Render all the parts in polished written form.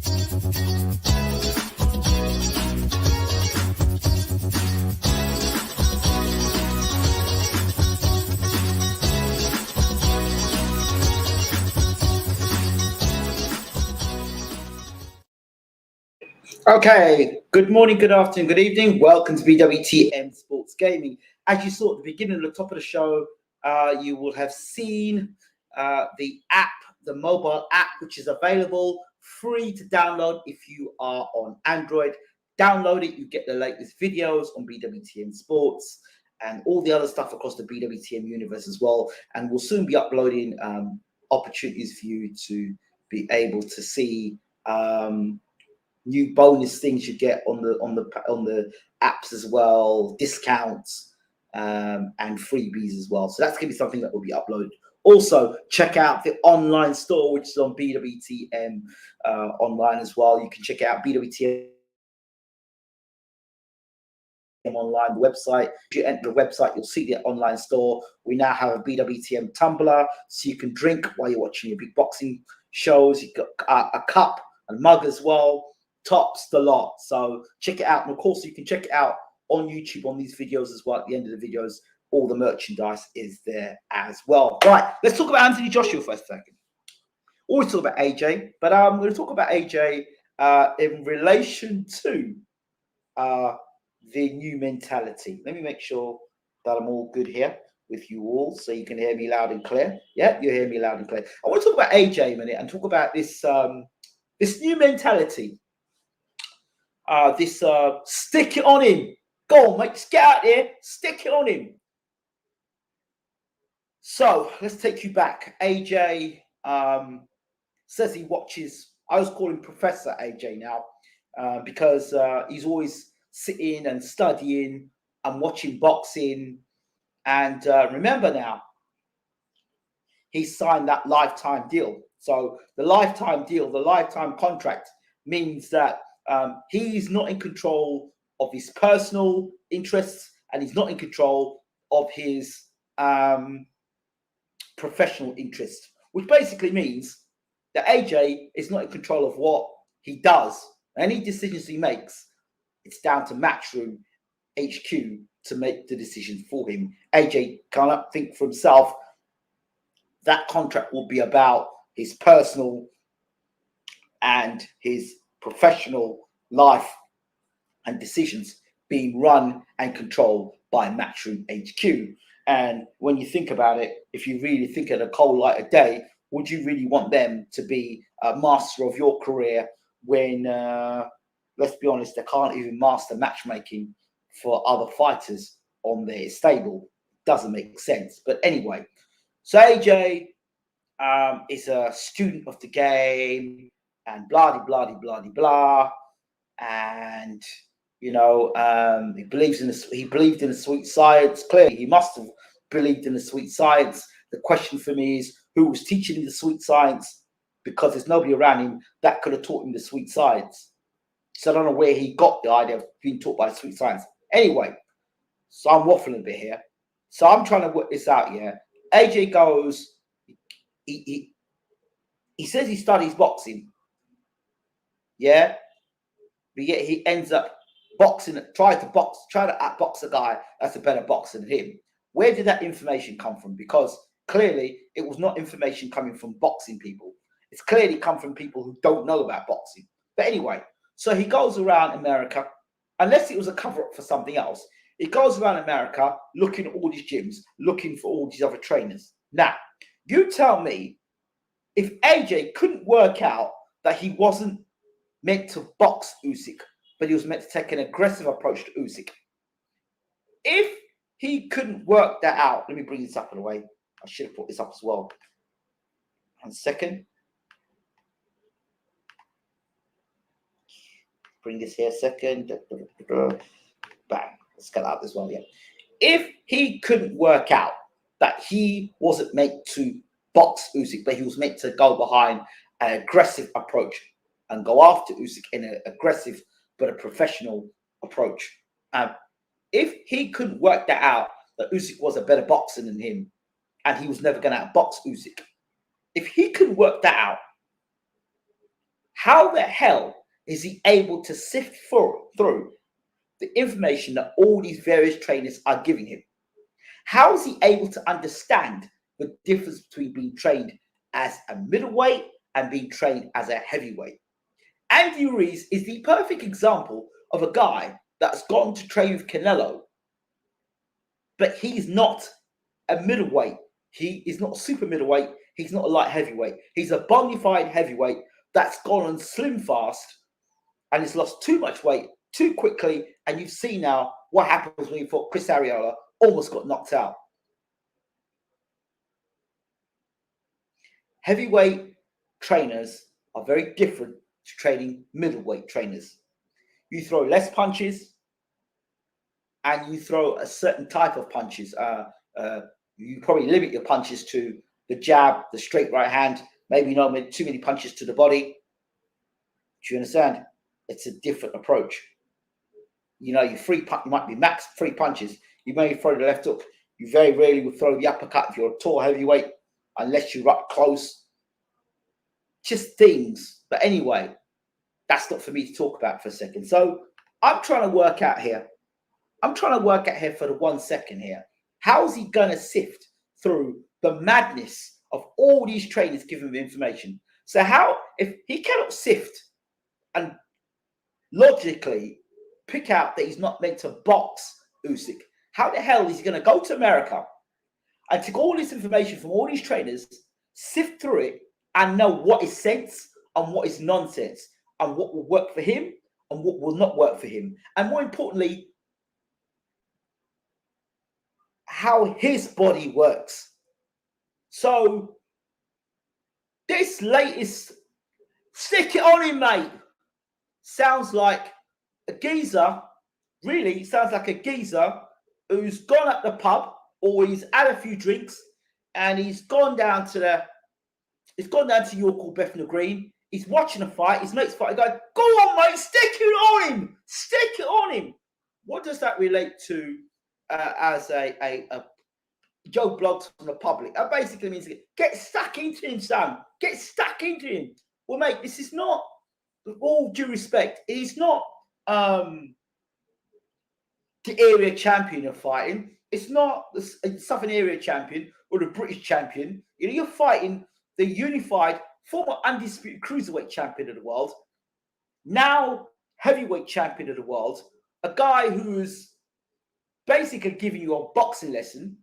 Okay, good morning, good afternoon, good evening. Welcome to Bwtm Sports Gaming. As you saw at the beginning of the top of the show, you will have seen the app, the mobile app, which is available free to download if you are on Android. Download it, you get the latest videos on Bwtm Sports and all the other stuff across the Bwtm universe as well. And we'll soon be uploading opportunities for you to be able to see new bonus things you get on the apps as well, discounts and freebies as well. So that's gonna be something that will be uploaded. Also, check out the online store, which is on Bwtm online as well. You can check out Bwtm online, the website. If you enter the website, you'll see the online store. We now have a Bwtm tumbler, so you can drink while you're watching your big boxing shows. You've got a cup and mug as well. Tops the lot, so check it out. And of course you can check it out on YouTube on these videos as well. At the end of the videos, all the merchandise is there as well. Right, let's talk about Anthony Joshua for a second. Always talk about AJ, but I'm going to talk about AJ in relation to the new mentality. Let me make sure that I'm all good here with you all, so you can hear me loud and clear. Yeah, you hear me loud and clear. I want to talk about AJ a minute and talk about this this new mentality. Stick it on him. Go on, mate. Just get out there. Stick it on him. So let's take you back. AJ says he watches. I was calling Professor AJ now because he's always sitting and studying and watching boxing. And remember now, he signed that lifetime deal. So the lifetime deal, the lifetime contract means that he's not in control of his personal interests, and he's not in control of his professional interests, which basically means that AJ is not in control of what he does. Any decisions he makes, it's down to Matchroom HQ to make the decision for him. AJ cannot think for himself. That contract will be about his personal and his professional life and decisions being run and controlled by Matchroom HQ. And when you think about it, if you really think of a cold light of day, would you really want them to be a master of your career when, let's be honest, they can't even master matchmaking for other fighters on their stable? Doesn't make sense. But anyway, so AJ is a student of the game, and blah blah blah blah blah, and you know he believed in the sweet science. Clearly, he must have believed in the sweet science. The question for me is, who was teaching him the sweet science? Because there's nobody around him that could have taught him the sweet science. So I don't know where he got the idea of being taught by the sweet science. Anyway, so I'm waffling a bit here. So I'm trying to work this out. Yeah, AJ goes. He says he studies boxing. Yeah, but yet he ends up boxing, trying to outbox a guy that's a better boxer than him. Where did that information come from? Because clearly it was not information coming from boxing people. It's clearly come from people who don't know about boxing. But anyway, so he goes around America, unless it was a cover-up for something else. He goes around America looking at all these gyms, looking for all these other trainers. Now, you tell me, if AJ couldn't work out that he wasn't meant to box Usyk, but he was meant to take an aggressive approach to Usyk. If he couldn't work that out, let me bring this up in a way. I should have put this up as well. 1 second. Bring this here a second. Bang. Let's get out this one. Yeah. If he couldn't work out that he wasn't meant to box Usyk, but he was meant to go behind an aggressive approach and go after Usyk in an aggressive but a professional approach. If he couldn't work that out, that Usyk was a better boxer than him, and he was never going to outbox Usyk. If he couldn't work that out, How the hell is he able to sift through the information that all these various trainers are giving him? How is he able to understand the difference between being trained as a middleweight and being trained as a heavyweight? Andy Ruiz is the perfect example of a guy that's gone to train with Canelo, but he's not a middleweight. He is not a super middleweight. He's not a light heavyweight. He's a bona fide heavyweight that's gone on slim fast and has lost too much weight too quickly. And you've seen now what happens when you thought Chris Arreola almost got knocked out. Heavyweight trainers are very different to training middleweight trainers. You throw less punches and you throw a certain type of punches. You probably limit your punches to the jab, the straight right hand, maybe not too many punches to the body. Do you understand? It's a different approach. You know, you might be max 3 punches. You may throw the left hook. You very rarely will throw the uppercut if you're a tall heavyweight, unless you're up close. Just things. But anyway, that's not for me to talk about for a second. So I'm trying to work out here. For the 1 second here. How is he going to sift through the madness of all these trainers giving him information? So how, if he cannot sift and logically pick out that he's not meant to box Usyk, how the hell is he going to go to America and take all this information from all these trainers, sift through it, and know what is sense and what is nonsense, and what will work for him and what will not work for him, and more importantly, how his body works? So this latest stick it on him, mate, sounds like a geezer. Really sounds like a geezer who's gone at the pub, or he's had a few drinks and he's gone down to York or Bethnal Green. He's watching a fight, his mate's fight, going, go on, mate, stick it on him, stick it on him. What does that relate to as a Joe Blogs from the public? That basically means get stuck into him, son. Get stuck into him. Well, mate, this is not, with all due respect, he's not the area champion of fighting. It's not the Southern area champion or the British champion. You know, you're fighting the unified, former undisputed cruiserweight champion of the world, now heavyweight champion of the world, a guy who's basically giving you a boxing lesson,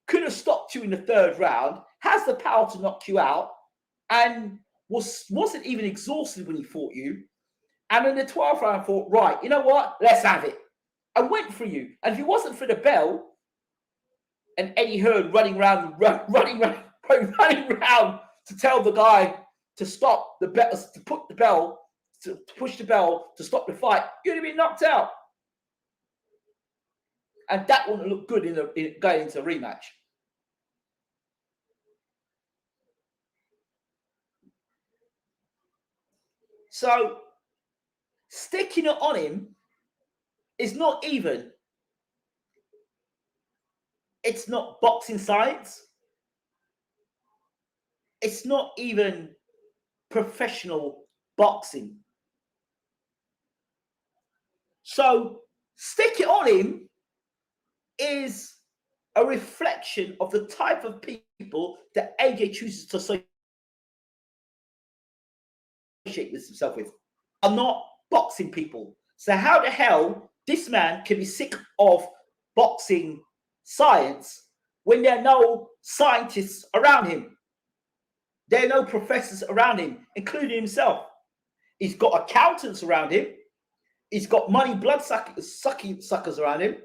could have stopped you in the 3rd round, has the power to knock you out, and wasn't even exhausted when he fought you. And in the 12th round, thought, right, you know what? Let's have it. I went for you. And if it wasn't for the bell and Eddie Hearn running around to tell the guy to stop the bell, to push the bell to stop the fight, you'd have been knocked out. And that wouldn't look good in going into a rematch. So sticking it on him is not even, it's not boxing science. It's not even professional boxing. So stick it on him is a reflection of the type of people that AJ chooses to associate himself with, are not boxing people. So how the hell this man can be sick of boxing science when there are no scientists around him? There are no professors around him, including himself. He's got accountants around him. He's got money blood suckers around him.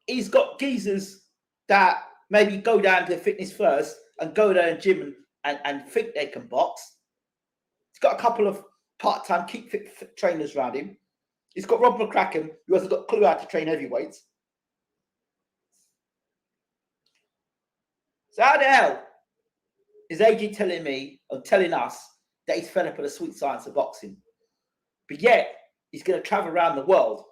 He's got geezers that maybe go down to fitness first and go down to the gym and think they can box. He's got a couple of part-time keep fit trainers around him. He's got Rob McCracken, who hasn't got a clue how to train heavyweights. So how the hell is AJ telling me or telling us that he's fed up with the sweet science of boxing? But yet he's going to travel around the world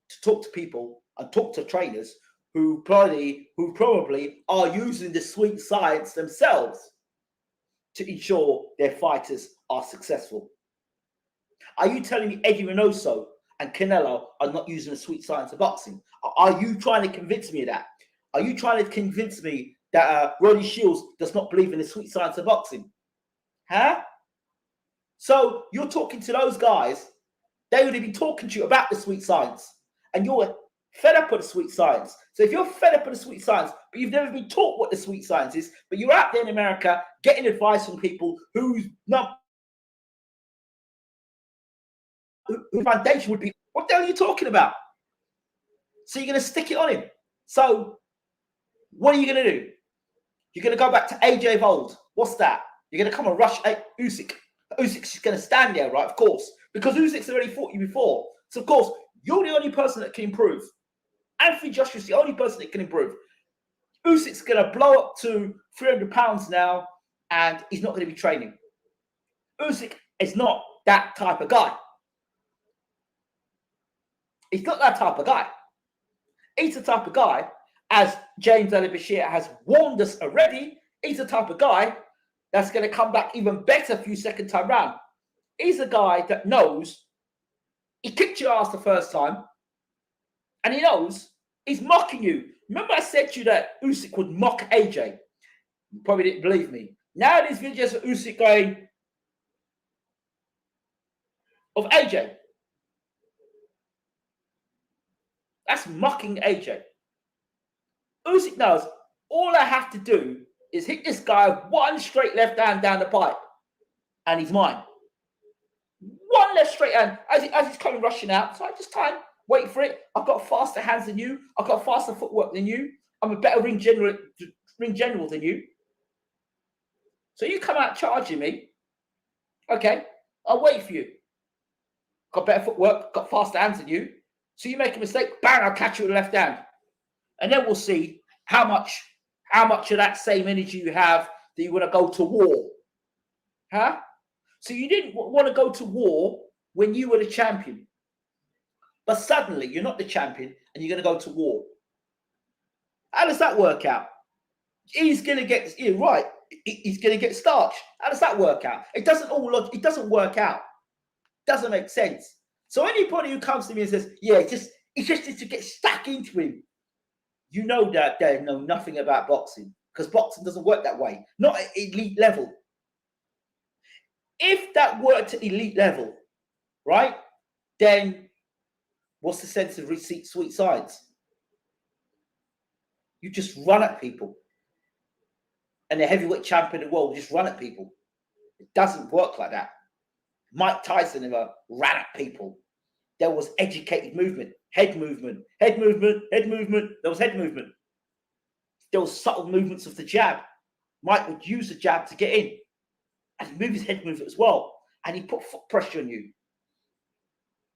to talk to people and talk to trainers who probably are using the sweet science themselves to ensure their fighters are successful. Are you telling me Eddie Reynoso and Canelo are not using the sweet science of boxing? Are you trying to convince me of that? Are you trying to convince me that Roddy Shields does not believe in the sweet science of boxing? Huh? So you're talking to those guys, they would have been talking to you about the sweet science, and you're fed up with the sweet science. So if you're fed up with the sweet science, but you've never been taught what the sweet science is, but you're out there in America getting advice from people whose foundation would be, what the hell are you talking about? So you're going to stick it on him. So what are you going to do? You're going to go back to AJ of old. What's that? You're going to come and rush Usyk. Usyk's just going to stand there, right? Of course. Because Usyk's already fought you before. So, of course, you're the only person that can improve. Anthony Joshua's the only person that can improve. Usyk's going to blow up to 300 pounds now, and he's not going to be training. Usyk is not that type of guy. He's not that type of guy. He's the type of guy, as James Ali Bashir has warned us already, he's the type of guy that's going to come back even better for you second time round. He's a guy that knows he kicked your ass the first time, and he knows he's mocking you. Remember I said to you that Usyk would mock AJ? You probably didn't believe me. Now there's videos of Usyk going, of AJ. That's mocking AJ. Usyk knows all I have to do is hit this guy one straight left hand down the pipe, and he's mine. One left straight hand as he's coming rushing out. So I just time, wait for it. I've got faster hands than you. I've got faster footwork than you. I'm a better ring general than you. So you come out charging me. Okay, I'll wait for you. Got better footwork, got faster hands than you. So you make a mistake, bang, I'll catch you with the left hand. And then we'll see how much of that same energy you have that you want to go to war. Huh? So you didn't want to go to war when you were the champion. But suddenly you're not the champion and you're going to go to war. How does that work out? He's going to get, you're right, he's going to get starched. How does that work out? It doesn't work out. It doesn't make sense. So anybody who comes to me and says, yeah, it just needs to get stuck into him, you know that they know nothing about boxing, because boxing doesn't work that way. Not at elite level. If that worked at elite level, right, then what's the sense of sweet science? You just run at people. And the heavyweight champion of the world just run at people. It doesn't work like that. Mike Tyson never ran at people. There was educated movement, head movement, head movement, head movement. There was head movement. There was subtle movements of the jab. Mike would use the jab to get in. And he moved his head movement as well. And he put foot pressure on you.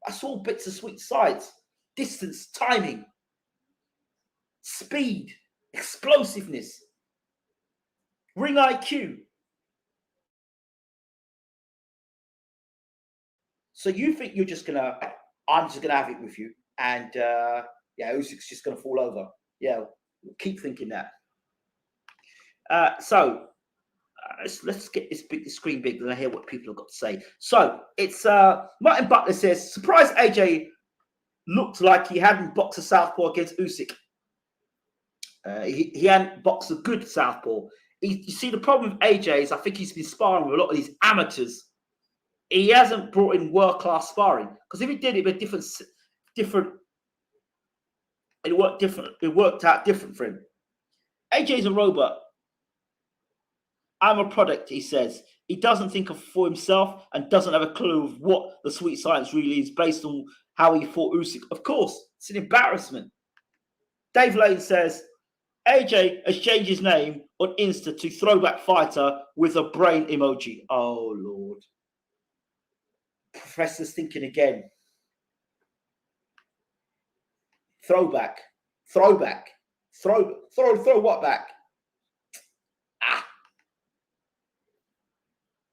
I saw bits of sweet sides, distance, timing, speed, explosiveness, ring IQ. So you think you're just gonna, I'm just gonna have it with you, and yeah, Usyk's just gonna fall over. Yeah, keep thinking that. Let's get this screen big and I hear what people have got to say. So it's Martin Butler says, surprised AJ looked like he hadn't boxed a southpaw against Usyk. He hadn't boxed a good southpaw. You see, the problem with AJ is I think he's been sparring with a lot of these amateurs. He hasn't brought in world-class sparring, because if he did, it'd be different. It worked different. It worked out different for him. AJ's a robot. I'm a product, he says. He doesn't think for himself and doesn't have a clue of what the sweet science really is based on how he fought Usyk. Of course, it's an embarrassment. Dave Lane says, AJ has changed his name on Insta to Throwback Fighter with a brain emoji. Oh, Lord. Professor's thinking again. Throwback. Throw what back?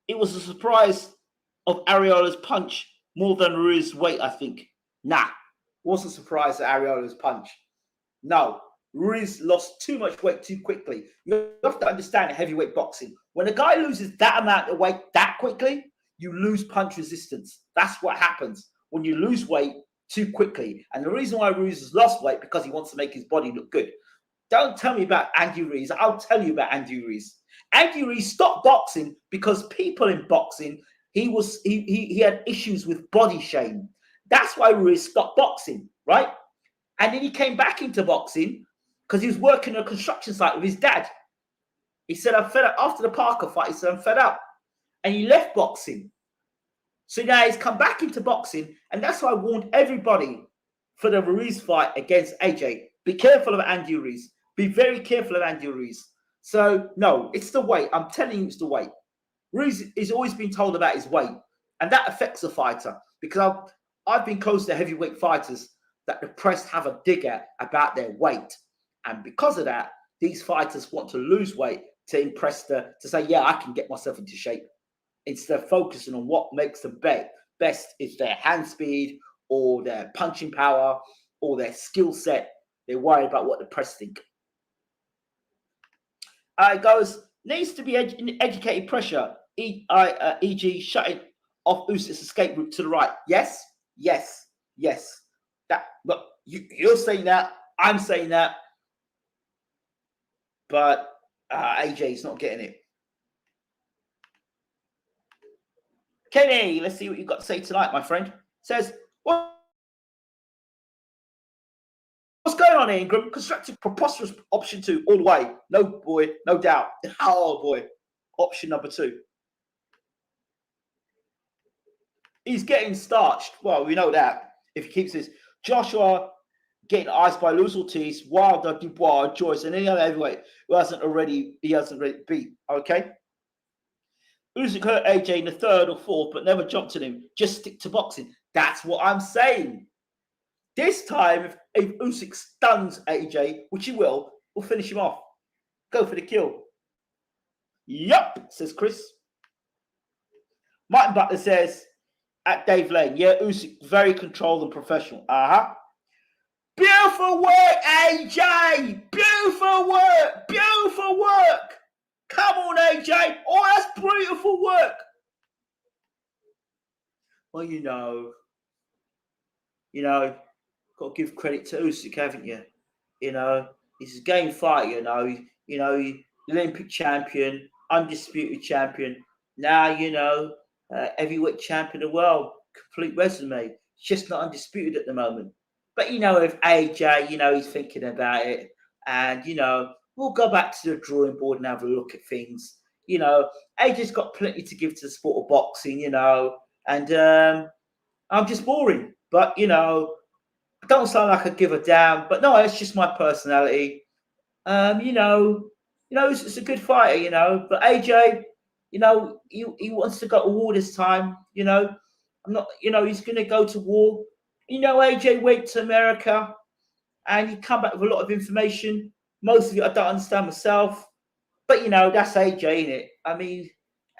It was a surprise of Ariola's punch more than Ruiz's weight, I think. Nah, wasn't surprised at Ariola's punch. No, Ruiz lost too much weight too quickly. You have to understand heavyweight boxing. When a guy loses that amount of weight that quickly, you lose punch resistance. That's what happens when you lose weight too quickly. And the reason why Ruiz has lost weight, because he wants to make his body look good. Don't tell me about Andy Ruiz. I'll tell you about Andy Ruiz. Andy Ruiz stopped boxing because people in boxing, he had issues with body shame. That's why Ruiz stopped boxing, right? And then he came back into boxing because he was working on a construction site with his dad. He said, I'm fed up. After the Parker fight, he said, I'm fed up. And he left boxing. So now he's come back into boxing. And that's why I warned everybody for the Ruiz fight against AJ. Be careful of Andy Ruiz. Be very careful of Andy Ruiz. So, no, it's the weight. I'm telling you, it's the weight. Ruiz is always been told about his weight. And that affects the fighter. Because I've been close to heavyweight fighters that the press have a dig at about their weight. And because of that, these fighters want to lose weight to impress to say, yeah, I can get myself into shape. Instead of focusing on what makes them best is their hand speed or their punching power or their skill set. They're worried about what the press think. It goes, needs to be educated pressure, e.g. shutting off Usyk's escape route to the right. Yes. But you're saying that, I'm saying that, but AJ's not getting it. Kenny, let's see what you've got to say tonight, my friend. Says, what's going on, Ingram? Constructive, preposterous option 2 all the way. No, boy, no doubt. Oh, boy. Option number 2. He's getting starched. Well, we know that. If he keeps this. Joshua getting iced by Luis Ortiz, Wilder, Dubois, Joyce, and any other heavyweight who hasn't already beat. Okay? Usyk hurt AJ in the 3rd or 4th, but never jumped at him. Just stick to boxing. That's what I'm saying. This time, if Usyk stuns AJ, which he will, we'll finish him off. Go for the kill. Yup, says Chris. Martin Butler says, at Dave Lane, yeah, Usyk very controlled and professional. Beautiful work, AJ. Beautiful work. Beautiful work. Come on, AJ. Oh, that's beautiful work. Well, you know, got to give credit to Usyk, haven't you? You know, he's a game fighter, Olympic champion, undisputed champion. Now, heavyweight champion of the world. Complete resume. It's just not undisputed at the moment. But, if AJ, he's thinking about it. And, we'll go back to the drawing board and have a look at things. AJ's got plenty to give to the sport of boxing, and I'm just boring. But, I don't sound like I give a damn. But no, it's just my personality. It's a good fighter, But AJ, he wants to go to war this time, I'm not, he's going to go to war. AJ went to America and he come back with a lot of information. Most of it I don't understand myself. But, that's AJ, isn't it? I mean,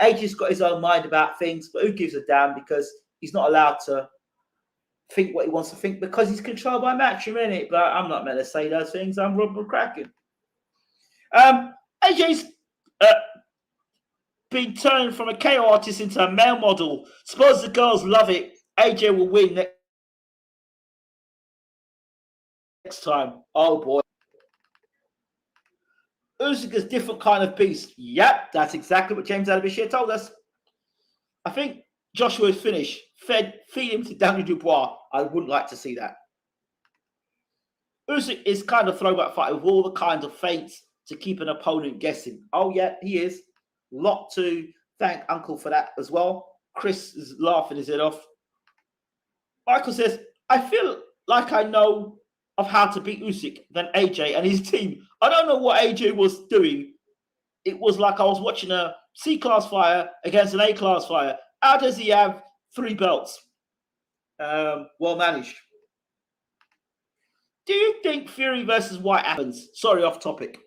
AJ's got his own mind about things, but who gives a damn, because he's not allowed to think what he wants to think because he's controlled by Matchroom, isn't it? But I'm not meant to say those things. I'm Rob McCracken. AJ's been turned from a KO artist into a male model. Suppose the girls love it. AJ will win next time. Oh, boy. Usyk is a different kind of beast. Yep, that's exactly what James Adabishir told us. I think Joshua is finished. Feed him to Daniel Dubois. I wouldn't like to see that. Usyk is kind of throwback fighter with all the kinds of feints to keep an opponent guessing. Oh, yeah, he is. Lot to thank Uncle for that as well. Chris is laughing his head off. Michael says, I feel like I know of how to beat Usyk than AJ and his team. I don't know what AJ was doing. It was like I was watching a C-class fighter against an A-class fighter. How does he have 3 belts? Well managed. Do you think Fury versus White happens? Sorry, off topic.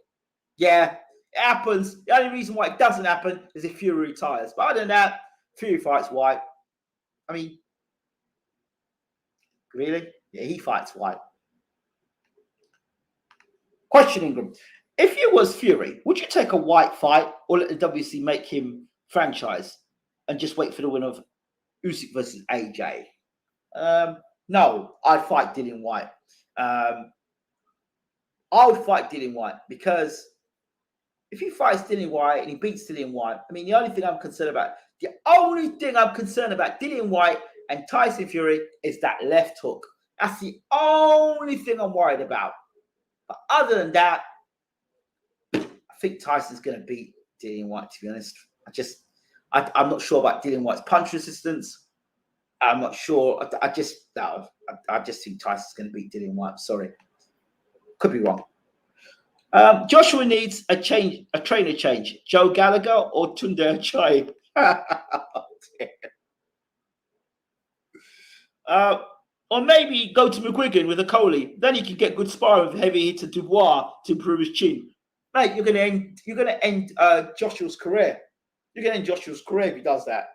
Yeah, it happens. The only reason why it doesn't happen is if Fury retires. But other than that, Fury fights White. I mean, really? Yeah, he fights White. Question, Ingram. If you was Fury, would you take a White fight or let the WC make him franchise? and just wait for the winner of Usyk versus AJ? No, I'd fight Dillian White. I would fight Dillian White because if he fights Dillian White and he beats Dillian White, I mean, the only thing I'm concerned about Dillian White and Tyson Fury is that left hook. That's the only thing I'm worried about. But other than that, I think Tyson's going to beat Dillian White, to be honest. I'm not sure about Dillian White's punch resistance. I'm not sure. I just think Tyson's going to beat Dillian White. Sorry. Could be wrong. Joshua needs a trainer change. Joe Gallagher or Tunde Ajayi? Or maybe go to McGuigan with a Coley. Then he can get good sparring with heavy hitter Dubois to improve his chin. Mate, you're gonna end Joshua's career. You're gonna end Joshua's career if he does that.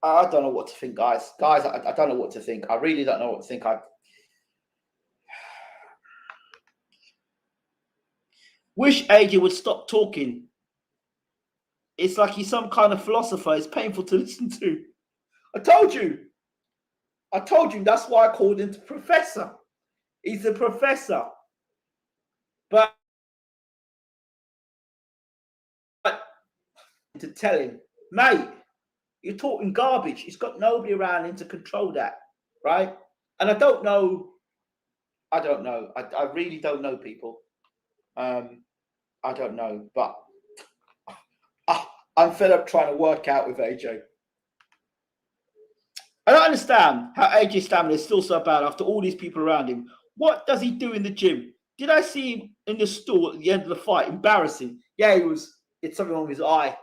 I don't know what to think, guys. I don't know what to think. I really don't know what to think. Wish AJ would stop talking. It's like he's some kind of philosopher. It's painful to listen to. I told you. That's why I called him the professor. He's a professor. But to tell him, mate, you're talking garbage. He's got nobody around him to control that, right? And I don't know. I really don't know, people. I don't know, but I'm fed up trying to work out with AJ. I don't understand how AJ's stamina is still so bad after all these people around him. What does he do in the gym? Did I see him in the stool at the end of the fight? Embarrassing. Yeah, it's something wrong with his eye.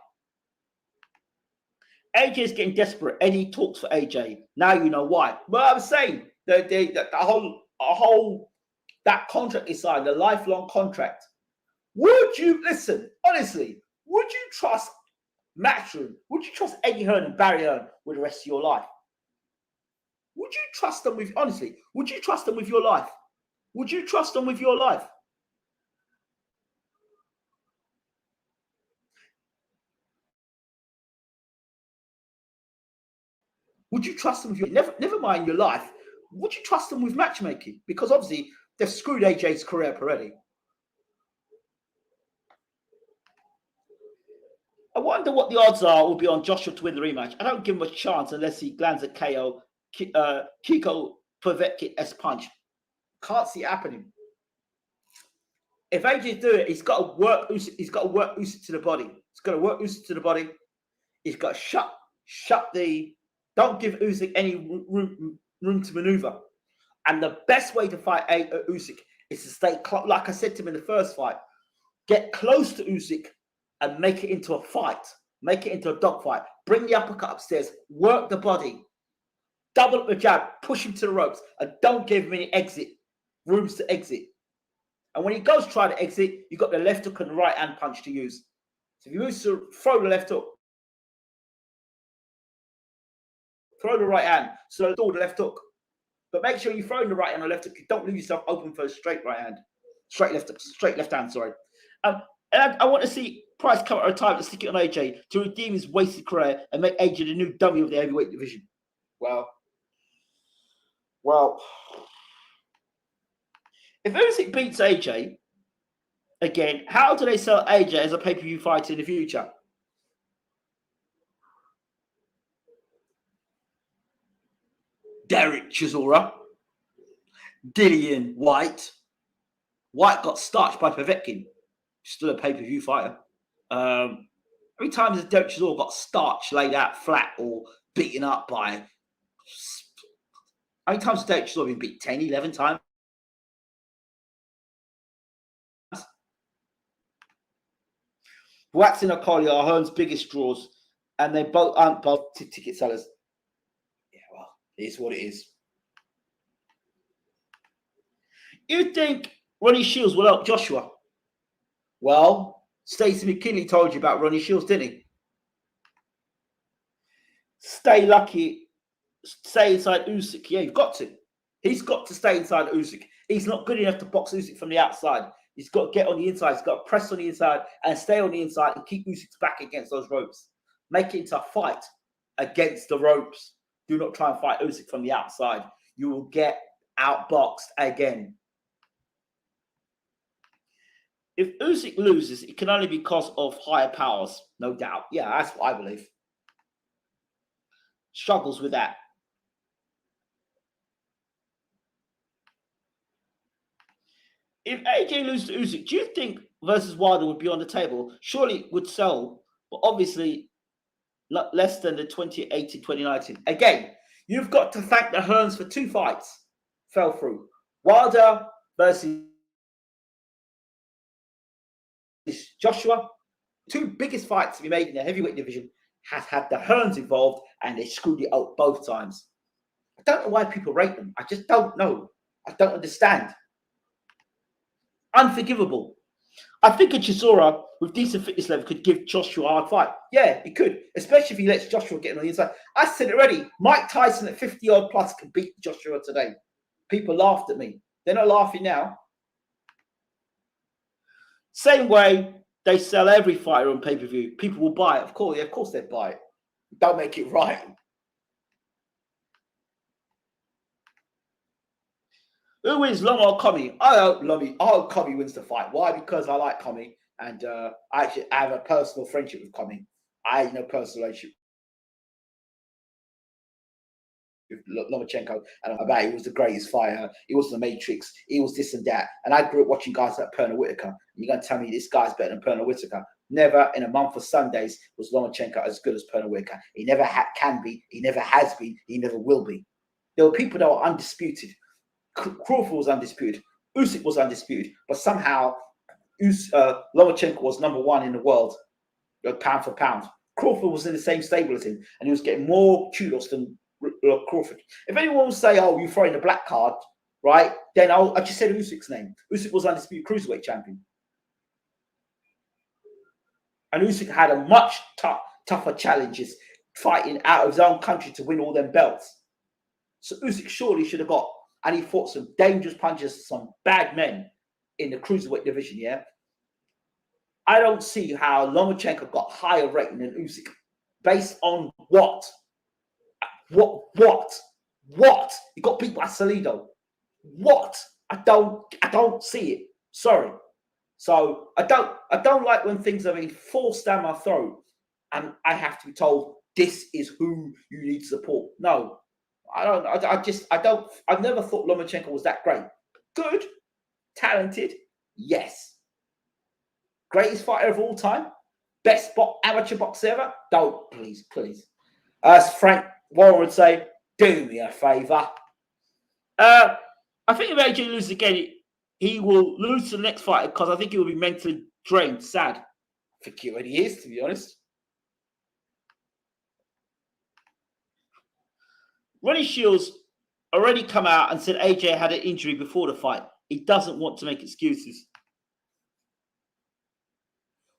AJ is getting desperate. Eddie talks for AJ. Now you know why. Well, I was saying that that contract is signed, the lifelong contract. Would you listen? Honestly, would you trust Matchroom? Would you trust Eddie Hearn and Barry Hearn with the rest of your life? Would you trust them with? Honestly, would you trust them with your life? Would you trust them with your life? Would you trust them with your never mind your life? Would you trust them with matchmaking? Because obviously they've screwed AJ's career up already. I wonder what the odds will be on Joshua to win the rematch. I don't give him a chance unless he lands a KO, Kiko Povetkin-esque punch. Can't see it happening. If AJ do it, he's got to work Usyk to the body. He's got to work Usyk to the body. He's got to shut the. Don't give Usyk any room to maneuver. And the best way to fight Usyk is to stay close. Like I said to him in the first fight, get close to Usyk and make it into a fight. Make it into a dogfight. Bring the uppercut upstairs. Work the body. Double up the jab. Push him to the ropes. And don't give him any rooms to exit. And when he goes try to exit, you've got the left hook and the right hand punch to use. So if you move to throw the left hook, throw the right hand, so do the left hook. But make sure you throw in the right hand or left hook. You don't leave yourself open for a straight right hand. Straight left hand, sorry. And I want to see Price come out of time to stick it on AJ to redeem his wasted career and make AJ the new dummy of the heavyweight division. Well. If Usyk beats AJ, again, how do they sell AJ as a pay-per-view fighter in the future? Derek Chisora, Dillian White. White got starched by Povetkin. Still a pay-per-view fighter. How many times has Derek Chisora got starched, laid out flat, or beaten up by... How many times has Derek Chisora been beat? 10, 11 times? Waxing and Collier are Hearn's biggest draws, and they both aren't both ticket sellers. Yeah, well, it is what it is. You think Ronnie Shields will help Joshua? Well, Stacey McKinley told you about Ronnie Shields, didn't he? Stay lucky. Stay inside Usyk. Yeah, you've got to. He's got to stay inside Usyk. He's not good enough to box Usyk from the outside. He's got to get on the inside. He's got to press on the inside and stay on the inside and keep Usyk's back against those ropes. Make it into a fight against the ropes. Do not try and fight Usyk from the outside. You will get outboxed again. If Usyk loses, it can only be because of higher powers, no doubt. Yeah, that's what I believe. Struggles with that. If AJ loses to Usyk, do you think versus Wilder would be on the table? Surely it would sell, but obviously less than the 2018-2019. Again, you've got to thank the Hearns for 2 fights. Fell through. Wilder versus Joshua. 2 biggest fights to be made in the heavyweight division has had the Hearns involved, and they screwed it up both times. I don't know why people rate them. I just don't know. I don't understand. Unforgivable. I think a Chisora with decent fitness level could give Joshua a hard fight. Yeah, he could, especially if he lets Joshua get on the inside. I said it already. Mike Tyson at 50-odd plus can beat Joshua today. People laughed at me. They're not laughing now. Same way they sell every fighter on pay-per-view. People will buy it. Of course they'd buy it. Don't make it right. Who wins, Long or Commey? I hope Commey wins the fight. Why? Because I like Commey, and I have a personal friendship with Commey. I have no personal relationship with Lomachenko, and about he was the greatest fighter. He was the Matrix. He was this and that. And I grew up watching guys like Pernell Whitaker. And you're going to tell me this guy's better than Pernell Whitaker? Never in a month of Sundays was Lomachenko as good as Pernell Whitaker. He never can be. He never has been. He never will be. There were people that were undisputed. Crawford was undisputed. Usyk was undisputed. But somehow Lomachenko was #1 in the world, pound for pound. Crawford was in the same stable as him, and he was getting more kudos than Crawford. If anyone will say, "Oh, you're throwing the black card," right? Then I just said Usyk's name. Usyk was undisputed cruiserweight champion, and Usyk had a much tougher challenges fighting out of his own country to win all them belts. So Usyk surely should have got, and he fought some dangerous punches, some bad men in the cruiserweight division. Yeah, I don't see how Lomachenko got higher rating than Usyk, based on what? What? He got beat by Salido. What? I don't see it. Sorry. So I don't like when things are being forced down my throat and I have to be told this is who you need to support. No, I don't. I've never thought Lomachenko was that great. Good, talented, yes. Greatest fighter of all time, best amateur boxer ever. Don't, please. As Frank Warren would say, do me a favour. I think if AJ loses again, he will lose to the next fighter because I think he will be mentally drained, sad. I think he already is, to be honest. Ronnie Shields already come out and said AJ had an injury before the fight. He doesn't want to make excuses.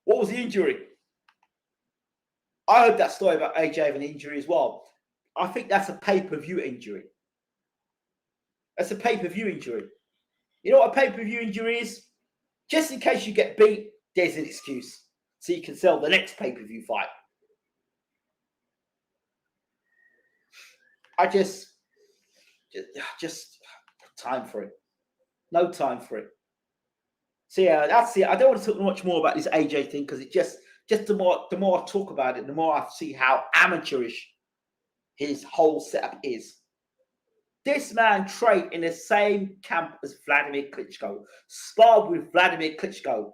What was the injury? I heard that story about AJ having an injury as well. I think that's a pay-per-view injury. That's a pay-per-view injury. You know what a pay-per-view injury is? Just in case you get beat, there's an excuse. So you can sell the next pay-per-view fight. I just time for it. No time for it. So yeah, that's it. I don't want to talk much more about this AJ thing because it just the more I talk about it, the more I see how amateurish his whole setup is. This man trained in the same camp as Vladimir Klitschko, sparred with Vladimir Klitschko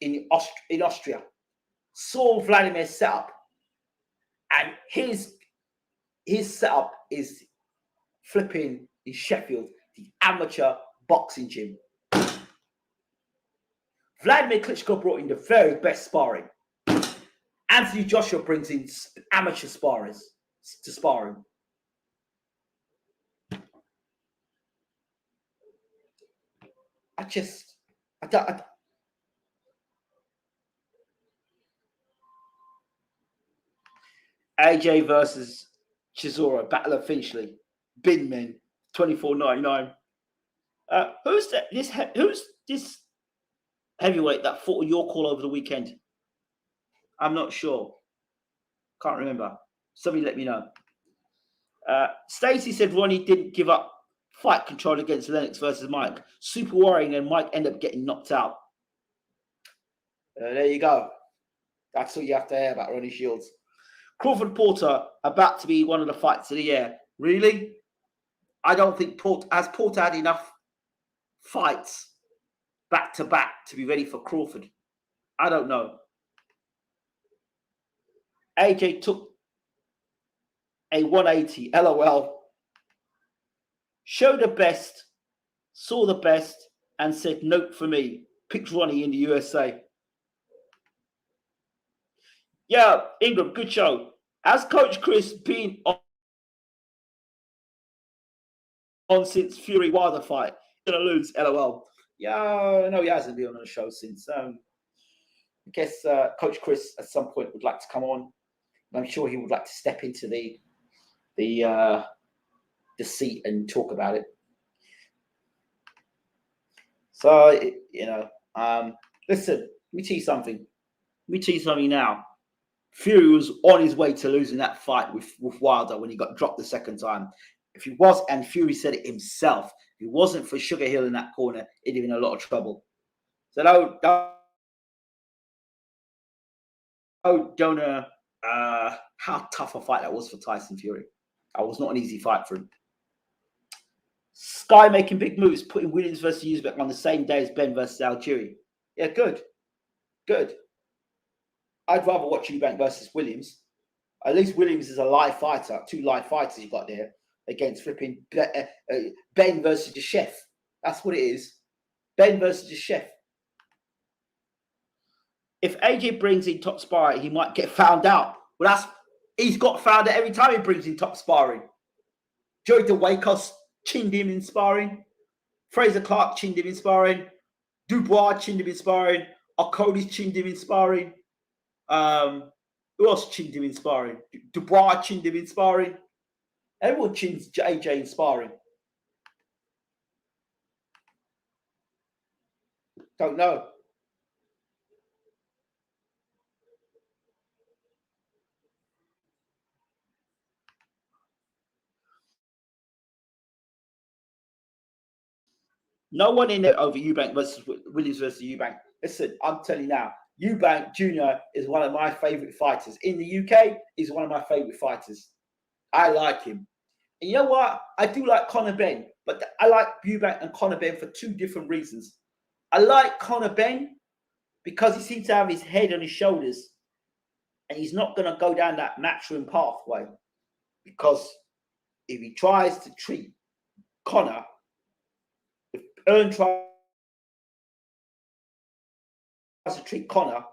in Austria, saw Vladimir's setup, and his setup is flipping in Sheffield, the amateur boxing gym. Vladimir Klitschko brought in the very best sparring. Anthony Joshua brings in amateur sparring to sparring. AJ versus Chisora, Battle of Finchley, Binman. $24.99. Who's this heavyweight that fought on your call over the weekend? I'm not sure. Can't remember. Somebody let me know. Stacey said Ronnie didn't give up fight control against Lennox versus Mike. Super worrying, and Mike ended up getting knocked out. There you go. That's all you have to hear about Ronnie Shields. Crawford Porter about to be one of the fights of the year. Really? I don't think Porter had enough fights back to back to be ready for Crawford. I don't know. AJ took a 180. LOL. Showed the best, saw the best, and said nope for me. Picked Ronnie in the USA. Yeah, Ingram, good show. Has Coach Chris been on since Fury Wilder fight? Gonna lose, LOL. Yeah, no, he hasn't been on the show since. I guess Coach Chris at some point would like to come on. I'm sure he would like to step into the seat and talk about it. So listen. Let me tell you something. Let me tell you something now. Fury was on his way to losing that fight with Wilder when he got dropped the second time. If he was, and Fury said it himself, if it wasn't for Sugar Hill in that corner, he'd be in a lot of trouble. So don't know how tough a fight that was for Tyson Fury. That was not an easy fight for him. Sky making big moves, putting Williams versus Uzbek on the same day as Ben versus Algieri. Yeah, good. I'd rather watch Eubank versus Williams. At least Williams is a live fighter. 2 live fighters you got there against flipping Ben versus the chef. That's what it is. Ben versus the chef. If AJ brings in top sparring, he might get found out. Well, he's got found out every time he brings in top sparring. Joey DeWakos chinned him in sparring. Fraser Clark chinned him in sparring. Dubois chinned him in sparring. Okone's chinned him in sparring. Who else chinned him in sparring? Dubois chinned him in sparring. Everyone chins AJ in sparring. Don't know. No one in there over Eubank versus Williams versus Eubank. Listen, I'm telling you now, Eubank Jr. is one of my favourite fighters. In the UK, he's one of my favourite fighters. I like him. And you know what? I do like Conor Benn, but I like Eubank and Conor Benn for 2 different reasons. I like Conor Benn because he seems to have his head on his shoulders and he's not going to go down that matchroom pathway, because if he tries to treat Conor, if Earn tries to treat Conor,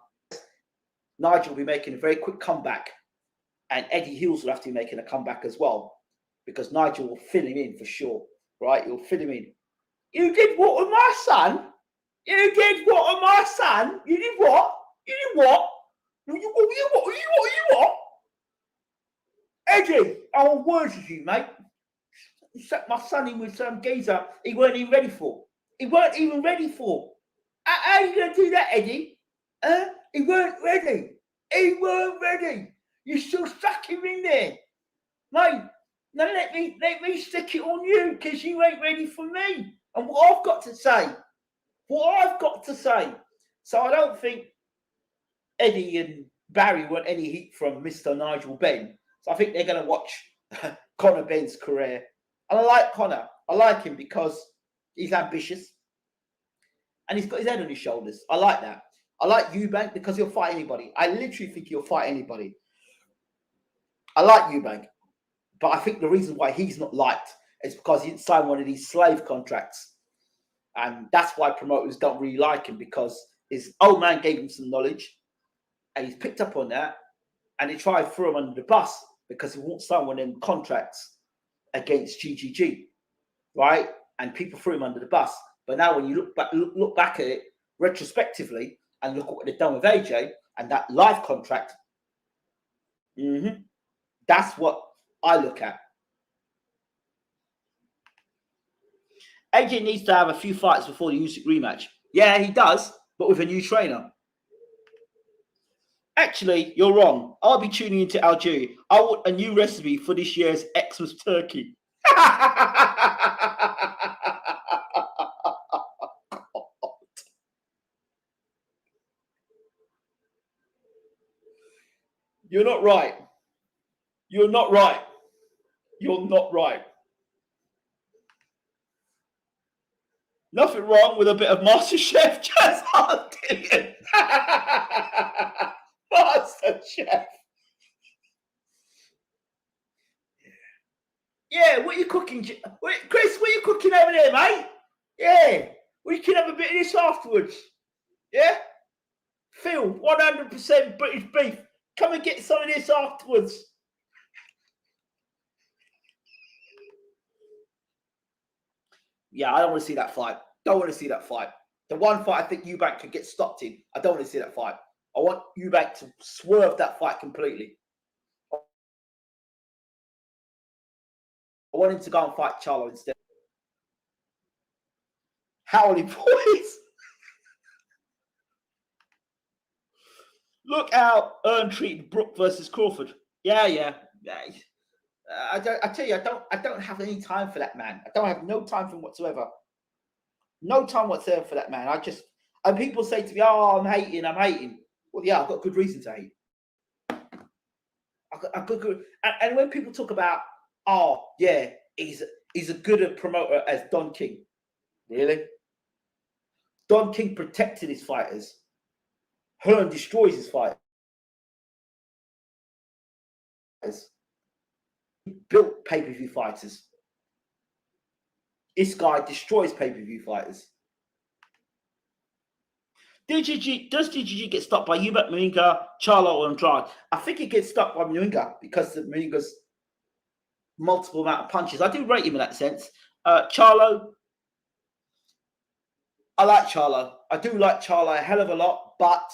Nigel will be making a very quick comeback, and Eddie Hills will have to be making a comeback as well, because Nigel will fill him in for sure, right? He'll fill him in. You did what with my son? You did what with my son? You did what? You did what? You what? Eddie, I want words with you, mate. You set my son in with some geezer he weren't even ready for. He weren't even ready for. How are you going to do that, Eddie? He weren't ready. He weren't ready. You still stuck him in there. Mate, now let me stick it on you, because you ain't ready for me. And what I've got to say. So I don't think Eddie and Barry want any heat from Mr. Nigel Benn. So I think they're going to watch Conor Benn's career. And I like Conor. I like him because he's ambitious. And he's got his head on his shoulders. I like that. I like Eubank because he'll fight anybody. I literally think he'll fight anybody. I like Eubank. But I think the reason why he's not liked is because he didn't sign one of these slave contracts. And that's why promoters don't really like him, because his old man gave him some knowledge and he's picked up on that, and they try to throw him under the bus because he won't sign one of them contracts against GGG, right? And people threw him under the bus. But now when you look back at it retrospectively and look at what they've done with AJ and that live contract, that's what I look at. AJ needs to have a few fights before the Usyk rematch. Yeah, he does, but with a new trainer. Actually, you're wrong. I'll be tuning into Algeria. I want a new recipe for this year's Xmas turkey. You're not right. You're not right. You're not right. Nothing wrong with a bit of MasterChef. Just Dillian. MasterChef. Yeah, what are you cooking? Chris, what are you cooking over there, mate? Yeah, we can have a bit of this afterwards. Yeah? Phil, 100% British beef. Come and get some of this afterwards. Yeah, I don't want to see that fight. Don't want to see that fight. The one fight I think Eubank could get stopped in. I don't want to see that fight. I want Eubank to swerve that fight completely. I want him to go and fight Charlo instead. Howdy, boys. Look how Earn treated Brook versus Crawford. Yeah. I tell you, I don't have any time for that man. I don't have no time for him whatsoever. No time whatsoever for that man. And people say to me, "Oh, I'm hating." Well, yeah, I've got good reason to hate. I've got good. And when people talk about, "Oh, yeah, he's a good promoter as Don King," really? Don King protected his fighters. Hearn destroys his fighters. He built pay-per-view fighters. This guy destroys pay-per-view fighters. Does DGG get stopped by Eubank, Moringa, Charlo, or Andrade? I think he gets stopped by Moringa because of Moringa's multiple amount of punches. I do rate him in that sense. Charlo, I like Charlo. I do like Charlo a hell of a lot, but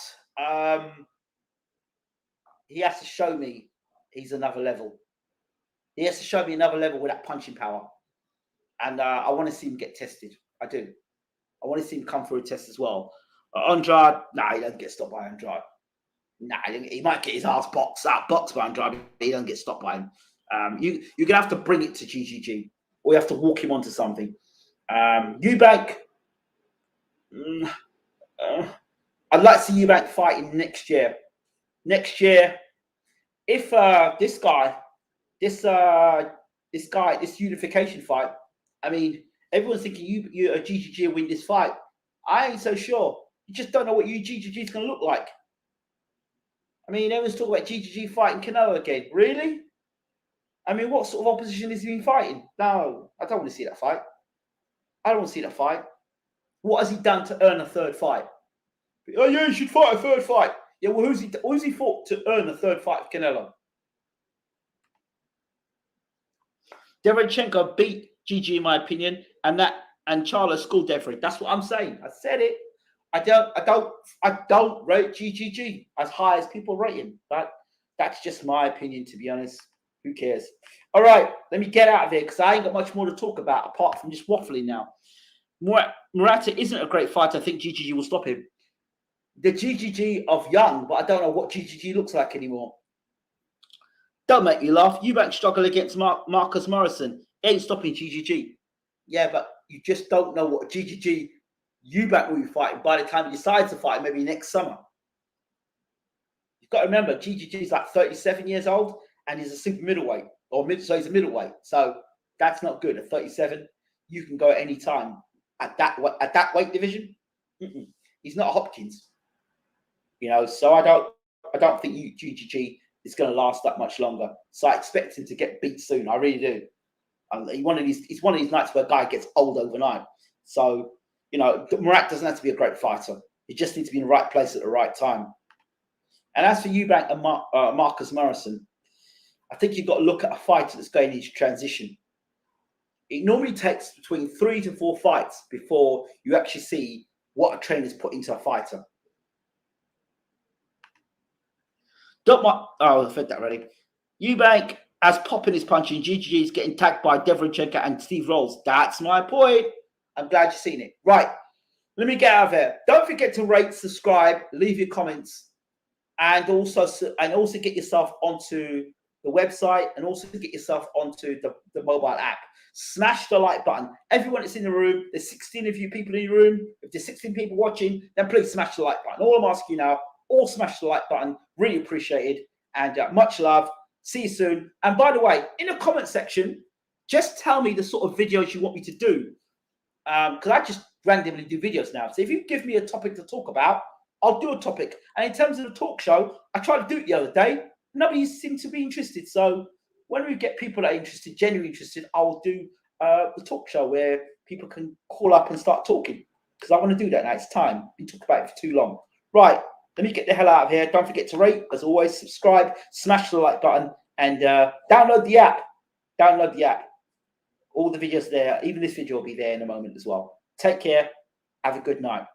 he has to show me he's another level. He has to show me another level with that punching power. And I want to see him get tested. I do. I want to see him come through a test as well. Andrade, he doesn't get stopped by Andrade. He might get his ass boxed by Andrade, but he doesn't get stopped by him. You're going to have to bring it to GGG, or you have to walk him onto something. Eubank, I'd like to see Eubank fighting next year. Next year, if this unification fight, I mean, everyone's thinking you GGG win this fight. I ain't so sure. You just don't know what GGG is going to look like. I mean, everyone's talking about GGG fighting Canelo again. Really? I mean, what sort of opposition is he been fighting? No, I don't want to see that fight. I don't want to see that fight. What has he done to earn a third fight? Oh, yeah, he should fight a third fight. Yeah, well, who's he fought to earn a third fight with Canelo? Derenchenko beat GG in my opinion, and Charlo schooled Devry. That's what I'm saying. I said it. I don't rate GGG as high as people rate him, but that's just my opinion, to be honest. Who cares? All right, let me get out of here because I ain't got much more to talk about apart from just waffling now. Murata isn't a great fighter. I think GGG will stop him. The GGG of young, but I don't know what GGG looks like anymore. Don't make me laugh. Eubank struggle against Marcus Morrison. Ain't stopping GGG. Yeah, but you just don't know what GGG Eubank will be fighting by the time he decides to fight, maybe next summer. You've got to remember, GGG is like 37 years old and he's a super middleweight, so he's a middleweight. So that's not good. At 37, you can go at any time at that weight division. He's not Hopkins, So I don't think GGG is going to last that much longer. So I expect him to get beat soon. I really do. He's one of these nights where a guy gets old overnight. So, Murat doesn't have to be a great fighter. He just needs to be in the right place at the right time. And as for Eubank and Marcus Morrison, I think you've got to look at a fighter that's going into transition. It normally takes between 3 to 4 fights before you actually see what a trainer's put into a fighter. I've said that already. Eubank as popping his punching, GGG is getting tagged by Derenchenko and Steve Rolls. That's my point. I'm glad you've seen it. Right. Let me get out of here. Don't forget to rate, subscribe, leave your comments, and also get yourself onto the website, and also get yourself onto the mobile app. Smash the like button. Everyone that's in the room, there's 16 of you people in the room. If there's 16 people watching, then please smash the like button. All I'm asking you now, all smash the like button. Really appreciated. And much love. See you soon. And by the way, in the comment section, just tell me the sort of videos you want me to do. Because I just randomly do videos now. So if you give me a topic to talk about, I'll do a topic. And in terms of the talk show, I tried to do it the other day. Nobody seemed to be interested. So when we get people that are interested, genuinely interested, I'll do the talk show where people can call up and start talking. Because I want to do that now. It's time. Been talking about it for too long. Right. Let me get the hell out of here. Don't forget to rate, as always, subscribe, smash the like button, and download the app. Download the app. All the videos there. Even this video will be there in a moment as well. Take care. Have a good night.